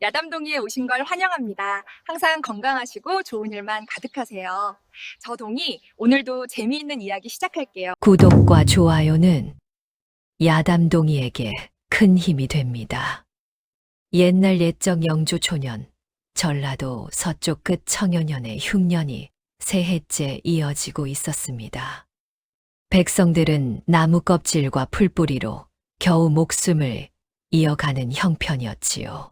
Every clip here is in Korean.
야담동이에 오신 걸 환영합니다. 항상 건강하시고 좋은 일만 가득하세요. 저 동이 오늘도 재미있는 이야기 시작할게요. 구독과 좋아요는 야담동이에게 큰 힘이 됩니다. 옛날 옛적 영주 초년, 전라도 서쪽 끝 청여년의 흉년이 새해째 이어지고 있었습니다. 백성들은 나무 껍질과 풀뿌리로 겨우 목숨을 이어가는 형편이었지요.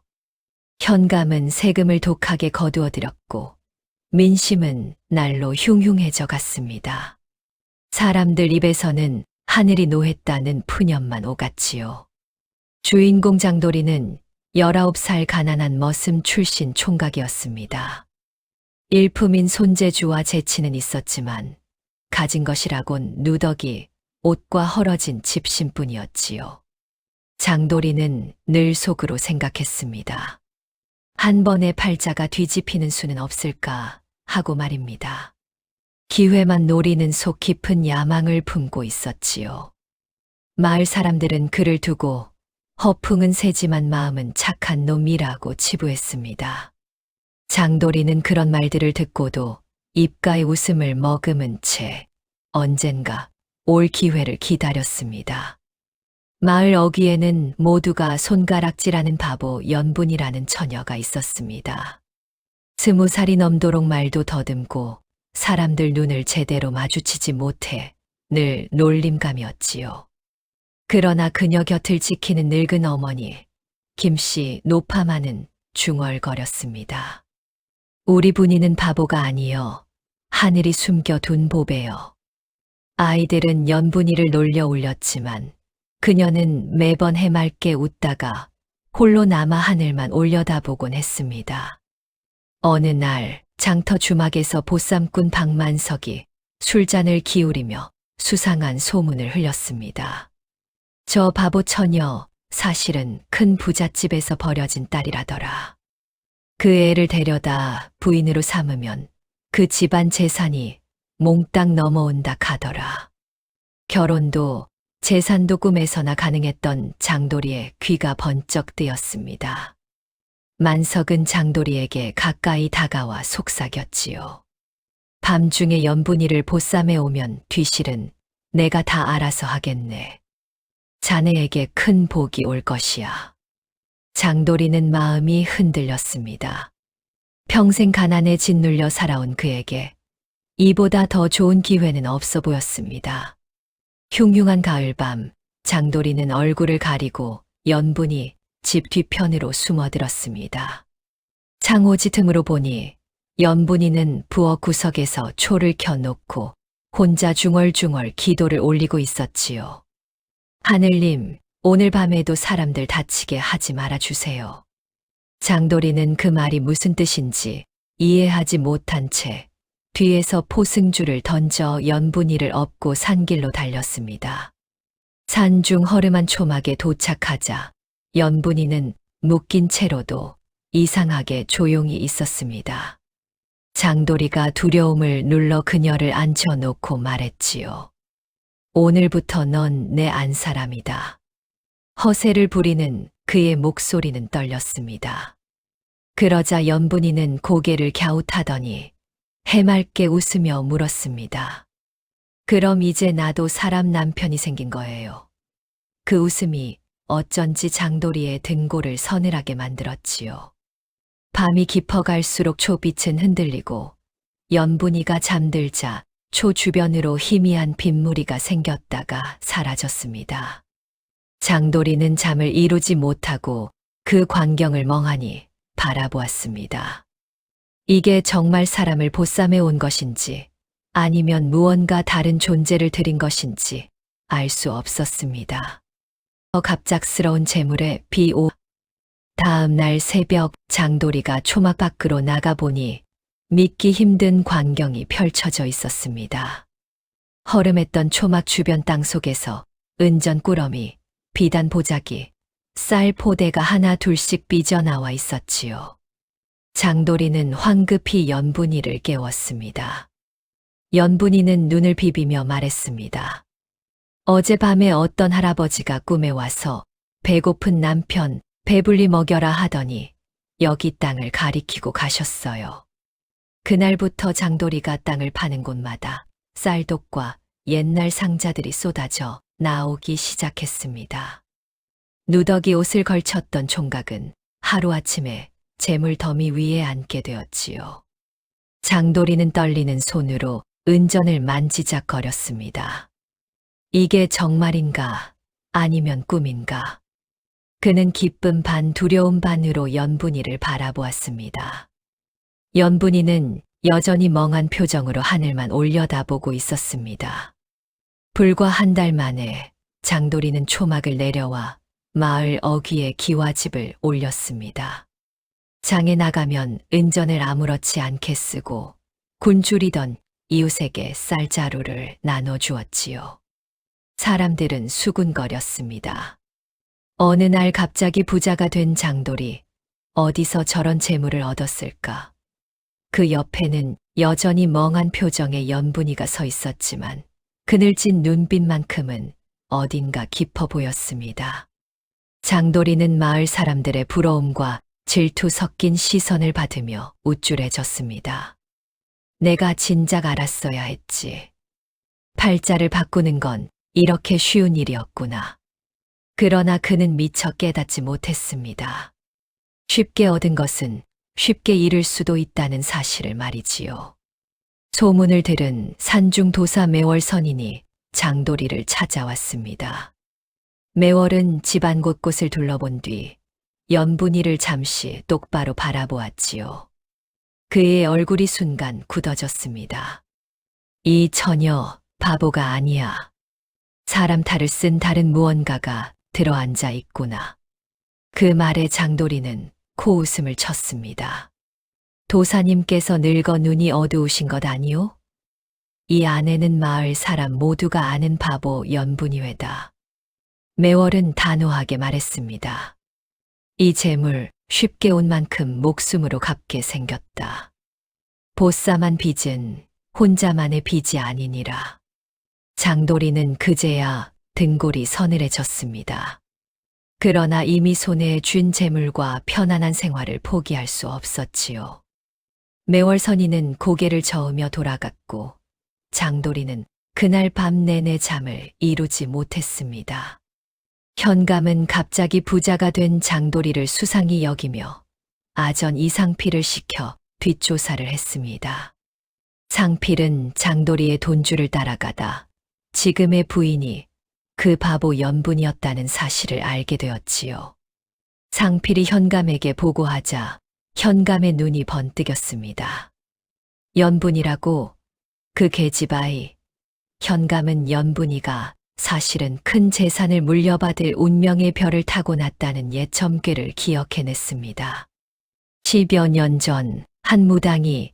현감은 세금을 독하게 거두어들였고 민심은 날로 흉흉해져 갔습니다. 사람들 입에서는 하늘이 노했다는 푸념만 오갔지요. 주인공 장도리는 19살 가난한 머슴 출신 총각이었습니다. 일품인 손재주와 재치는 있었지만 가진 것이라곤 누더기, 옷과 헐어진 집신뿐이었지요. 장도리는 늘 속으로 생각했습니다. 한 번에 팔자가 뒤집히는 수는 없을까 하고 말입니다. 기회만 노리는 속 깊은 야망을 품고 있었지요. 마을 사람들은 그를 두고 허풍은 세지만 마음은 착한 놈이라고 치부했습니다. 장도리는 그런 말들을 듣고도 입가에 웃음을 머금은 채 언젠가 올 기회를 기다렸습니다. 마을 어귀에는 모두가 손가락질하는 바보 연분이라는 처녀가 있었습니다. 20살이 넘도록 말도 더듬고 사람들 눈을 제대로 마주치지 못해 늘 놀림감이었지요. 그러나 그녀 곁을 지키는 늙은 어머니, 김씨 노파마는 중얼거렸습니다. 우리 분이는 바보가 아니여 하늘이 숨겨둔 보배여. 아이들은 연분이를 놀려 울렸지만 그녀는 매번 해맑게 웃다가 홀로 남아 하늘만 올려다보곤 했습니다. 어느 날 장터 주막에서 보쌈꾼 박만석이 술잔을 기울이며 수상한 소문을 흘렸습니다. 저 바보 처녀 사실은 큰 부잣집에서 버려진 딸이라더라. 그 애를 데려다 부인으로 삼으면 그 집안 재산이 몽땅 넘어온다 카더라. 결혼도 재산도 꿈에서나 가능했던 장도리의 귀가 번쩍 뜨였습니다. 만석은 장도리에게 가까이 다가와 속삭였지요. 밤중에 연분이를 보쌈에 오면 뒤실은 내가 다 알아서 하겠네. 자네에게 큰 복이 올 것이야. 장도리는 마음이 흔들렸습니다. 평생 가난에 짓눌려 살아온 그에게 이보다 더 좋은 기회는 없어 보였습니다. 흉흉한 가을밤, 장도리는 얼굴을 가리고 연분이 집 뒤편으로 숨어들었습니다. 창호지 틈으로 보니 연분이는 부엌 구석에서 초를 켜놓고 혼자 중얼중얼 기도를 올리고 있었지요. 하늘님, 오늘 밤에도 사람들 다치게 하지 말아주세요. 장도리는 그 말이 무슨 뜻인지 이해하지 못한 채 뒤에서 포승줄을 던져 연분이를 업고 산길로 달렸습니다. 산중 허름한 초막에 도착하자 연분이는 묶인 채로도 이상하게 조용히 있었습니다. 장도리가 두려움을 눌러 그녀를 앉혀놓고 말했지요. 오늘부터 넌 내 안사람이다. 허세를 부리는 그의 목소리는 떨렸습니다. 그러자 연분이는 고개를 갸웃하더니 해맑게 웃으며 물었습니다. 그럼 이제 나도 사람 남편이 생긴 거예요. 그 웃음이 어쩐지 장도리의 등골을 서늘하게 만들었지요. 밤이 깊어갈수록 초빛은 흔들리고 연분이가 잠들자 초 주변으로 희미한 빗무리가 생겼다가 사라졌습니다. 장도리는 잠을 이루지 못하고 그 광경을 멍하니 바라보았습니다. 이게 정말 사람을 보쌈해 온 것인지 아니면 무언가 다른 존재를 들인 것인지 알 수 없었습니다. 갑작스러운 재물에 다음 날 새벽 장도리가 초막 밖으로 나가보니 믿기 힘든 광경이 펼쳐져 있었습니다. 허름했던 초막 주변 땅속에서 은전 꾸러미, 비단 보자기, 쌀 포대가 하나 둘씩 삐져나와 있었지요. 장도리는 황급히 연분이를 깨웠습니다. 연분이는 눈을 비비며 말했습니다. 어젯밤에 어떤 할아버지가 꿈에 와서 배고픈 남편 배불리 먹여라 하더니 여기 땅을 가리키고 가셨어요. 그날부터 장돌이가 땅을 파는 곳마다 쌀독과 옛날 상자들이 쏟아져 나오기 시작했습니다. 누더기 옷을 걸쳤던 총각은 하루아침에 재물 더미 위에 앉게 되었지요. 장돌이는 떨리는 손으로 은전을 만지작거렸습니다. 이게 정말인가 아니면 꿈인가? 그는 기쁨 반 두려움 반으로 연분이를 바라보았습니다. 연분이는 여전히 멍한 표정으로 하늘만 올려다보고 있었습니다. 불과 한 달 만에 장돌이는 초막을 내려와 마을 어귀에 기와집을 올렸습니다. 장에 나가면 은전을 아무렇지 않게 쓰고 굶주리던 이웃에게 쌀자루를 나눠주었지요. 사람들은 수군거렸습니다. 어느 날 갑자기 부자가 된 장돌이 어디서 저런 재물을 얻었을까? 그 옆에는 여전히 멍한 표정의 연분이가 서 있었지만 그늘진 눈빛만큼은 어딘가 깊어 보였습니다. 장돌이는 마을 사람들의 부러움과 질투 섞인 시선을 받으며 우쭐해졌습니다. 내가 진작 알았어야 했지. 팔자를 바꾸는 건 이렇게 쉬운 일이었구나. 그러나 그는 미처 깨닫지 못했습니다. 쉽게 얻은 것은 쉽게 잃을 수도 있다는 사실을 말이지요. 소문을 들은 산중도사 매월 선인이 장돌이를 찾아왔습니다. 매월은 집안 곳곳을 둘러본 뒤 연분이를 잠시 똑바로 바라보았지요. 그의 얼굴이 순간 굳어졌습니다. 이 처녀 바보가 아니야. 사람 탈을 쓴 다른 무언가가 들어앉아 있구나. 그 말에 장돌이는 코웃음을 쳤습니다. 도사님께서 늙어 눈이 어두우신 것 아니오? 이 아내는 마을 사람 모두가 아는 바보 연분이외다. 매월은 단호하게 말했습니다. 이 재물 쉽게 온 만큼 목숨으로 갚게 생겼다. 보쌈한 빚은 혼자만의 빚이 아니니라. 장돌이는 그제야 등골이 서늘해졌습니다. 그러나 이미 손에 쥔 재물과 편안한 생활을 포기할 수 없었지요. 매월 선인은 고개를 저으며 돌아갔고 장돌이는 그날 밤 내내 잠을 이루지 못했습니다. 현감은 갑자기 부자가 된 장돌이를 수상히 여기며 아전 이상필을 시켜 뒷조사를 했습니다. 상필은 장돌이의 돈줄을 따라가다 지금의 부인이 그 바보 연분이었다는 사실을 알게 되었지요. 상필이 현감에게 보고하자 현감의 눈이 번뜩였습니다. 연분이라고? 그 계집아이. 현감은 연분이가 사실은 큰 재산을 물려받을 운명의 별을 타고났다는 옛 점괘를 기억해냈습니다. 10여 년 전 한 무당이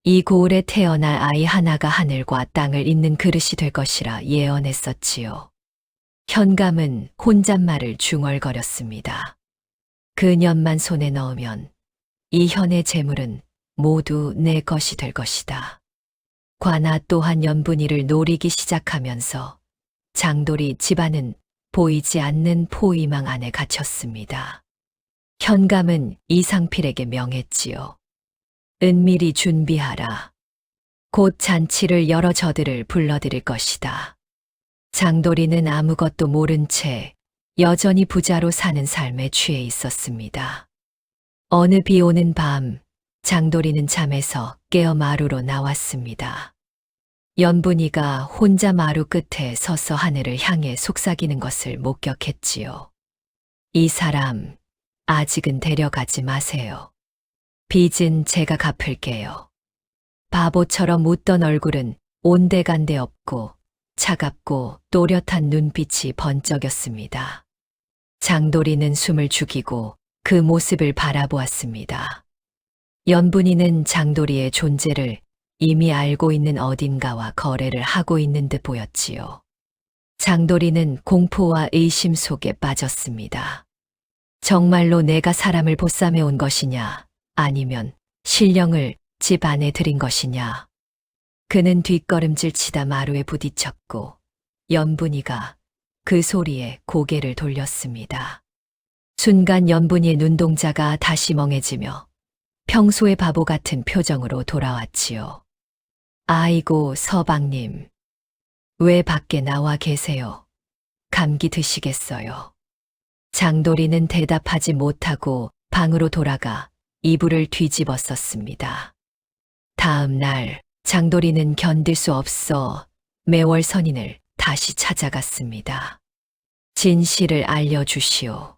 이 고을에 태어날 아이 하나가 하늘과 땅을 잇는 그릇이 될 것이라 예언했었지요. 현감은 혼잣말을 중얼거렸습니다. 그 년만 손에 넣으면 이 현의 재물은 모두 내 것이 될 것이다. 관아 또한 연분이를 노리기 시작하면서 장돌이 집안은 보이지 않는 포위망 안에 갇혔습니다. 현감은 이상필에게 명했지요. 은밀히 준비하라. 곧 잔치를 열어 저들을 불러들일 것이다. 장돌이는 아무것도 모른 채 여전히 부자로 사는 삶에 취해 있었습니다. 어느 비 오는 밤, 장돌이는 잠에서 깨어 마루로 나왔습니다. 연분이가 혼자 마루 끝에 서서 하늘을 향해 속삭이는 것을 목격했지요. 이 사람, 아직은 데려가지 마세요. 빚은 제가 갚을게요. 바보처럼 웃던 얼굴은 온데간데 없고 차갑고 또렷한 눈빛이 번쩍였습니다. 장돌이는 숨을 죽이고 그 모습을 바라보았습니다. 연분이는 장돌이의 존재를 이미 알고 있는 어딘가와 거래를 하고 있는 듯 보였지요. 장돌이는 공포와 의심 속에 빠졌습니다. 정말로 내가 사람을 보쌈해 온 것이냐, 아니면 신령을 집 안에 들인 것이냐. 그는 뒷걸음질 치다 마루에 부딪혔고 연분이가 그 소리에 고개를 돌렸습니다. 순간 연분이의 눈동자가 다시 멍해지며 평소의 바보 같은 표정으로 돌아왔지요. 아이고, 서방님. 왜 밖에 나와 계세요? 감기 드시겠어요? 장도리는 대답하지 못하고 방으로 돌아가 이불을 뒤집어 썼습니다. 다음 날 장도리는 견딜 수 없어 매월 선인을 다시 찾아갔습니다. 진실을 알려주시오.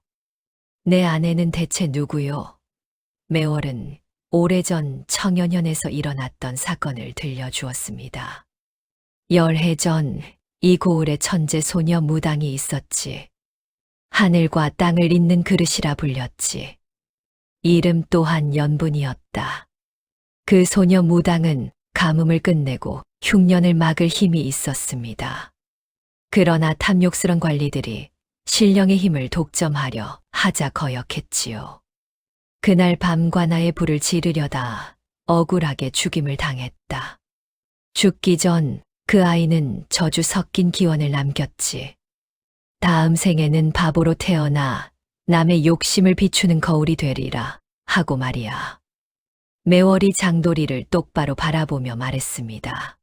내 아내는 대체 누구요? 매월은 오래전 청년현에서 일어났던 사건을 들려주었습니다. 열해 전 이 고을에 천재 소녀 무당이 있었지. 하늘과 땅을 잇는 그릇이라 불렸지. 이름 또한 연분이었다. 그 소녀 무당은 가뭄을 끝내고 흉년을 막을 힘이 있었습니다. 그러나 탐욕스런 관리들이 신령의 힘을 독점하려 하자 거역했지요. 그날 밤 관아에 불을 지르려다 억울하게 죽임을 당했다. 죽기 전 그 아이는 저주 섞인 기원을 남겼지. 다음 생에는 바보로 태어나 남의 욕심을 비추는 거울이 되리라 하고 말이야. 매월이 장도리를 똑바로 바라보며 말했습니다.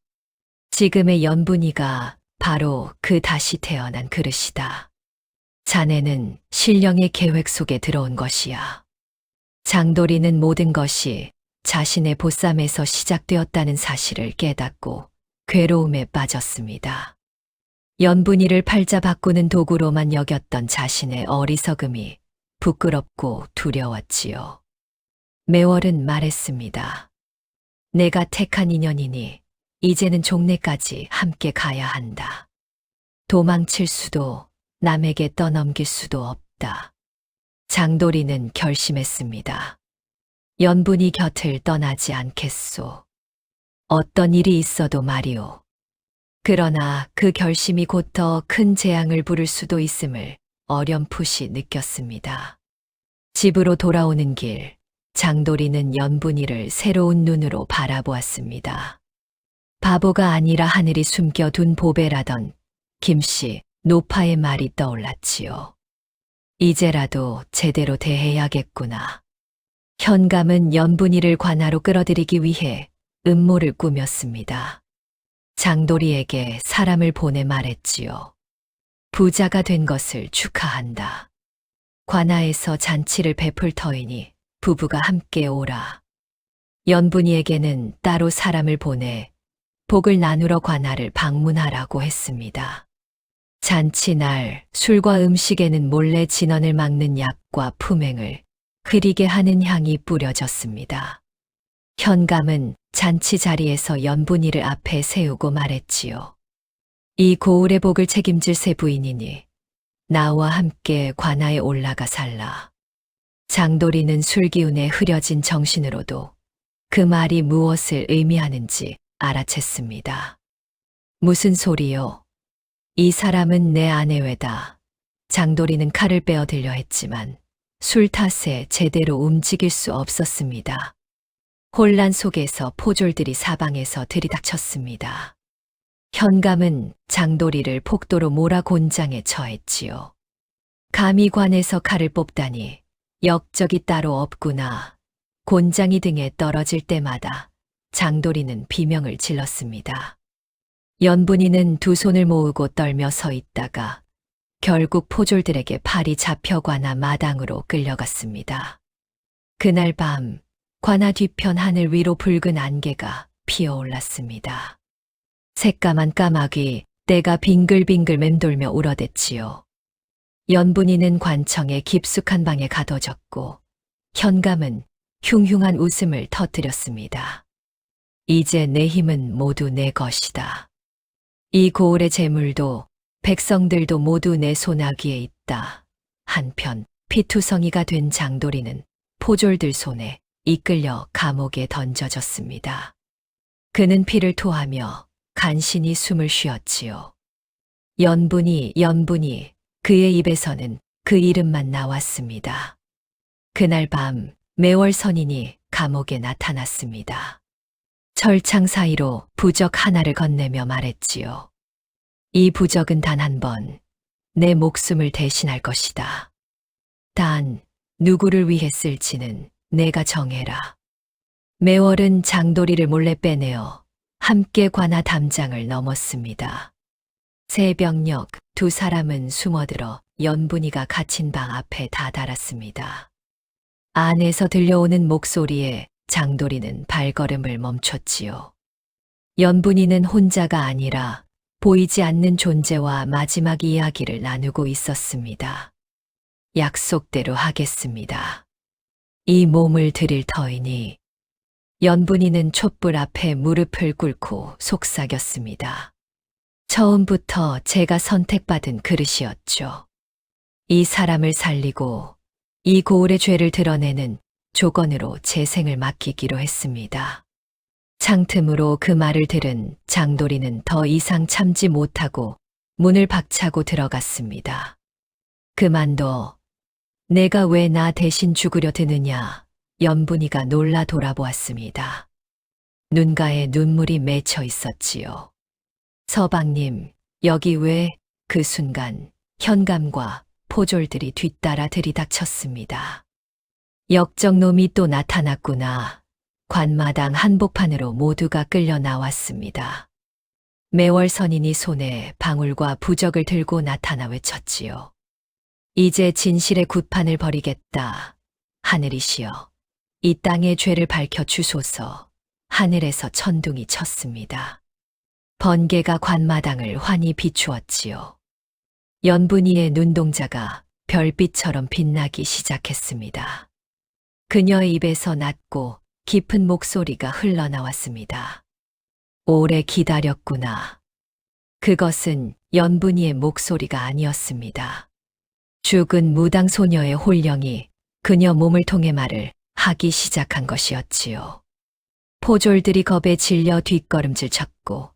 지금의 연분이가 바로 그 다시 태어난 그릇이다. 자네는 신령의 계획 속에 들어온 것이야. 장도리는 모든 것이 자신의 보쌈에서 시작되었다는 사실을 깨닫고 괴로움에 빠졌습니다. 연분이를 팔자 바꾸는 도구로만 여겼던 자신의 어리석음이 부끄럽고 두려웠지요. 매월은 말했습니다. 내가 택한 인연이니 이제는 종례까지 함께 가야 한다. 도망칠 수도 남에게 떠넘길 수도 없다. 장도리는 결심했습니다. 연분이 곁을 떠나지 않겠소. 어떤 일이 있어도 말이오. 그러나 그 결심이 곧 더 큰 재앙을 부를 수도 있음을 어렴풋이 느꼈습니다. 집으로 돌아오는 길, 장도리는 연분이를 새로운 눈으로 바라보았습니다. 바보가 아니라 하늘이 숨겨둔 보배라던 김씨 노파의 말이 떠올랐지요. 이제라도 제대로 대해야겠구나. 현감은 연분이를 관아로 끌어들이기 위해 음모를 꾸몄습니다. 장도리에게 사람을 보내 말했지요. 부자가 된 것을 축하한다. 관아에서 잔치를 베풀 터이니 부부가 함께 오라. 연분이에게는 따로 사람을 보내 복을 나누러 관아를 방문하라고 했습니다. 잔치날 술과 음식에는 몰래 진언을 막는 약과 품행을 흐리게 하는 향이 뿌려졌습니다. 현감은 잔치 자리에서 연분이를 앞에 세우고 말했지요. 이 고을의 복을 책임질 새 부인이니 나와 함께 관아에 올라가 살라. 장도리는 술기운에 흐려진 정신으로도 그 말이 무엇을 의미하는지 알아챘습니다. 무슨 소리요? 이 사람은 내 아내 외다. 장도리는 칼을 빼어 들려 했지만 술 탓에 제대로 움직일 수 없었습니다. 혼란 속에서 포졸들이 사방에서 들이닥쳤습니다. 현감은 장도리를 폭도로 몰아 곤장에 처했지요. 감히 관에서 칼을 뽑다니 역적이 따로 없구나. 곤장이 등에 떨어질 때마다 장도리는 비명을 질렀습니다. 연분이는 두 손을 모으고 떨며 서 있다가 결국 포졸들에게 팔이 잡혀가나 마당으로 끌려갔습니다. 그날 밤 관아 뒤편 하늘 위로 붉은 안개가 피어올랐습니다. 새까만 까마귀 떼가 빙글빙글 맴돌며 울어댔지요. 연분이는 관청의 깊숙한 방에 가둬졌고 현감은 흉흉한 웃음을 터뜨렸습니다. 이제 내 힘은 모두 내 것이다. 이 고을의 재물도 백성들도 모두 내 손아귀에 있다. 한편 피투성이가 된 장도리는 포졸들 손에 이끌려 감옥에 던져졌습니다. 그는 피를 토하며 간신히 숨을 쉬었지요. 연분이 그의 입에서는 그 이름만 나왔습니다. 그날 밤 매월 선인이 감옥에 나타났습니다. 철창 사이로 부적 하나를 건네며 말했지요. 이 부적은 단 한 번 내 목숨을 대신할 것이다. 단 누구를 위해 쓸지는 내가 정해라. 매월은 장도리를 몰래 빼내어 함께 관아 담장을 넘었습니다. 새벽녘 두 사람은 숨어들어 연분이가 갇힌 방 앞에 다다랐습니다. 안에서 들려오는 목소리에 장도리는 발걸음을 멈췄지요. 연분이는 혼자가 아니라 보이지 않는 존재와 마지막 이야기를 나누고 있었습니다. 약속대로 하겠습니다. 이 몸을 드릴 터이니. 연분이는 촛불 앞에 무릎을 꿇고 속삭였습니다. 처음부터 제가 선택받은 그릇이었죠. 이 사람을 살리고 이 고을의 죄를 드러내는 조건으로 제 생을 맡기기로 했습니다. 창틈으로 그 말을 들은 장도리는 더 이상 참지 못하고 문을 박차고 들어갔습니다. 그만둬. 내가 왜 나 대신 죽으려 드느냐. 연분이가 놀라 돌아보았습니다. 눈가에 눈물이 맺혀 있었지요. 서방님, 여기 왜? 그 순간 현감과 포졸들이 뒤따라 들이닥쳤습니다. 역적놈이 또 나타났구나. 관마당 한복판으로 모두가 끌려 나왔습니다. 매월 선인이 손에 방울과 부적을 들고 나타나 외쳤지요. 이제 진실의 굿판을 벌이겠다. 하늘이시여, 이 땅의 죄를 밝혀 주소서. 하늘에서 천둥이 쳤습니다. 번개가 관마당을 환히 비추었지요. 연분이의 눈동자가 별빛처럼 빛나기 시작했습니다. 그녀의 입에서 낮고 깊은 목소리가 흘러나왔습니다. 오래 기다렸구나. 그것은 연분이의 목소리가 아니었습니다. 죽은 무당 소녀의 홀령이 그녀 몸을 통해 말을 하기 시작한 것이었지요. 포졸들이 겁에 질려 뒷걸음질 쳤고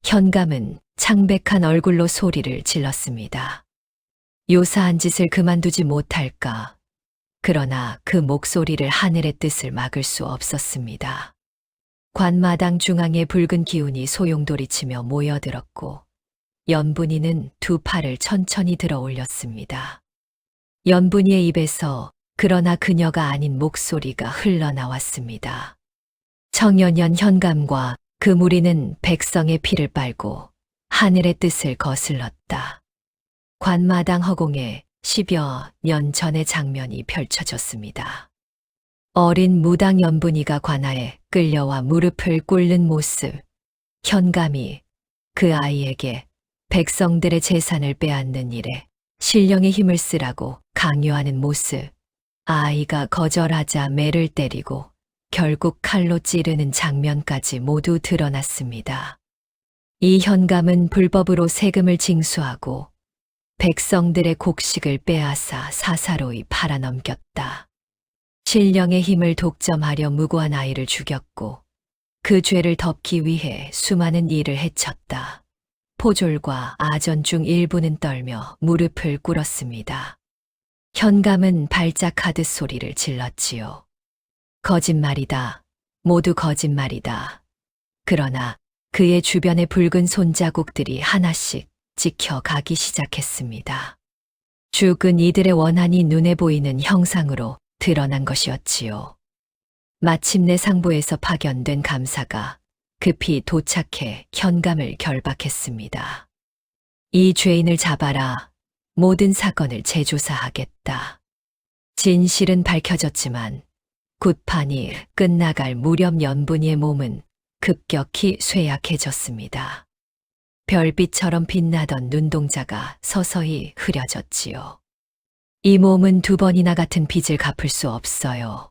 현감은 창백한 얼굴로 소리를 질렀습니다. 요사한 짓을 그만두지 못할까. 그러나 그 목소리를 하늘의 뜻을 막을 수 없었습니다. 관마당 중앙에 붉은 기운이 소용돌이치며 모여들었고 연분이는 두 팔을 천천히 들어 올렸습니다. 연분이의 입에서 그러나 그녀가 아닌 목소리가 흘러나왔습니다. 청년연 현감과 그 무리는 백성의 피를 빨고 하늘의 뜻을 거슬렀다. 관마당 허공에 10여 년 전의 장면이 펼쳐졌습니다. 어린 무당 연분이가 관아에 끌려와 무릎을 꿇는 모습, 현감이 그 아이에게 백성들의 재산을 빼앗는 일에 신령의 힘을 쓰라고 강요하는 모습, 아이가 거절하자 매를 때리고 결국 칼로 찌르는 장면까지 모두 드러났습니다. 이 현감은 불법으로 세금을 징수하고 백성들의 곡식을 빼앗아 사사로이 팔아넘겼다. 신령의 힘을 독점하려 무고한 아이를 죽였고 그 죄를 덮기 위해 수많은 이를 해쳤다. 포졸과 아전 중 일부는 떨며 무릎을 꿇었습니다. 현감은 발작하듯 소리를 질렀지요. 거짓말이다. 모두 거짓말이다. 그러나 그의 주변의 붉은 손자국들이 하나씩 찍혀가기 시작했습니다. 죽은 이들의 원한이 눈에 보이는 형상으로 드러난 것이었지요. 마침내 상부에서 파견된 감사가 급히 도착해 현감을 결박했습니다. 이 죄인을 잡아라. 모든 사건을 재조사하겠다. 진실은 밝혀졌지만 굿판이 끝나갈 무렵 연분이의 몸은 급격히 쇠약해졌습니다. 별빛처럼 빛나던 눈동자가 서서히 흐려졌지요. 이 몸은 두 번이나 같은 빚을 갚을 수 없어요.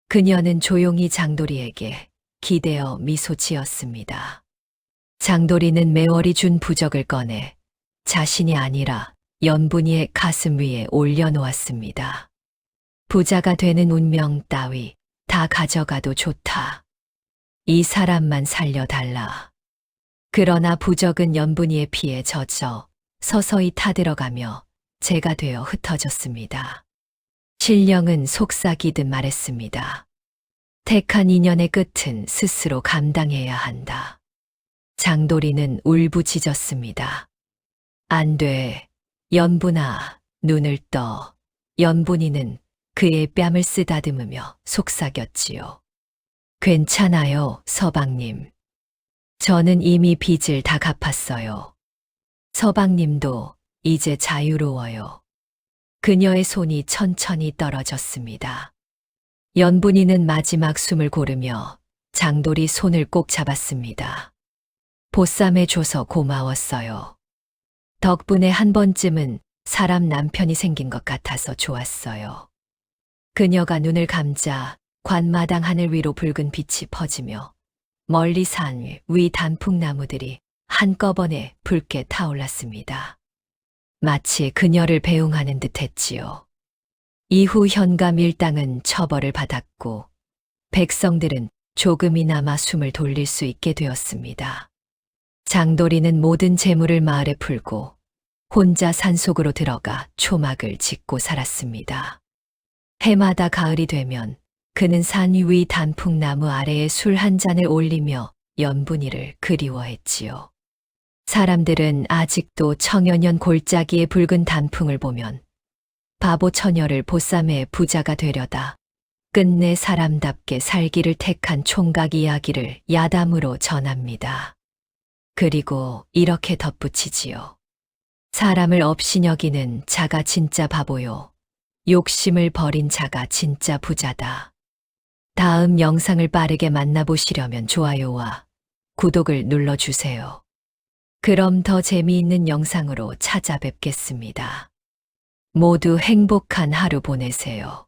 그녀는 조용히 장도리에게 기대어 미소 지었습니다. 장도리는 매월이 준 부적을 꺼내 자신이 아니라 연분이의 가슴 위에 올려놓았습니다. 부자가 되는 운명 따위 다 가져가도 좋다. 이 사람만 살려달라. 그러나 부적은 연분이의 피에 젖어 서서히 타들어가며 재가 되어 흩어졌습니다. 신령은 속삭이듯 말했습니다. 택한 인연의 끝은 스스로 감당해야 한다. 장도리는 울부짖었습니다. 안 돼. 연분아, 눈을 떠. 연분이는 그의 뺨을 쓰다듬으며 속삭였지요. 괜찮아요, 서방님. 저는 이미 빚을 다 갚았어요. 서방님도 이제 자유로워요. 그녀의 손이 천천히 떨어졌습니다. 연분이는 마지막 숨을 고르며 장돌이 손을 꼭 잡았습니다. 보쌈해줘서 고마웠어요. 덕분에 한 번쯤은 사람 남편이 생긴 것 같아서 좋았어요. 그녀가 눈을 감자 관마당 하늘 위로 붉은 빛이 퍼지며 멀리 산 위 단풍나무들이 한꺼번에 붉게 타올랐습니다. 마치 그녀를 배웅하는 듯 했지요. 이후 현감 일당은 처벌을 받았고 백성들은 조금이나마 숨을 돌릴 수 있게 되었습니다. 장돌이는 모든 재물을 마을에 풀고 혼자 산속으로 들어가 초막을 짓고 살았습니다. 해마다 가을이 되면 그는 산 위 단풍나무 아래에 술 한 잔을 올리며 연분이를 그리워했지요. 사람들은 아직도 청여년 골짜기의 붉은 단풍을 보면 바보 처녀를 보쌈해 부자가 되려다 끝내 사람답게 살기를 택한 총각 이야기를 야담으로 전합니다. 그리고 이렇게 덧붙이지요. 사람을 업신여기는 자가 진짜 바보요. 욕심을 버린 자가 진짜 부자다. 다음 영상을 빠르게 만나보시려면 좋아요와 구독을 눌러주세요. 그럼 더 재미있는 영상으로 찾아뵙겠습니다. 모두 행복한 하루 보내세요.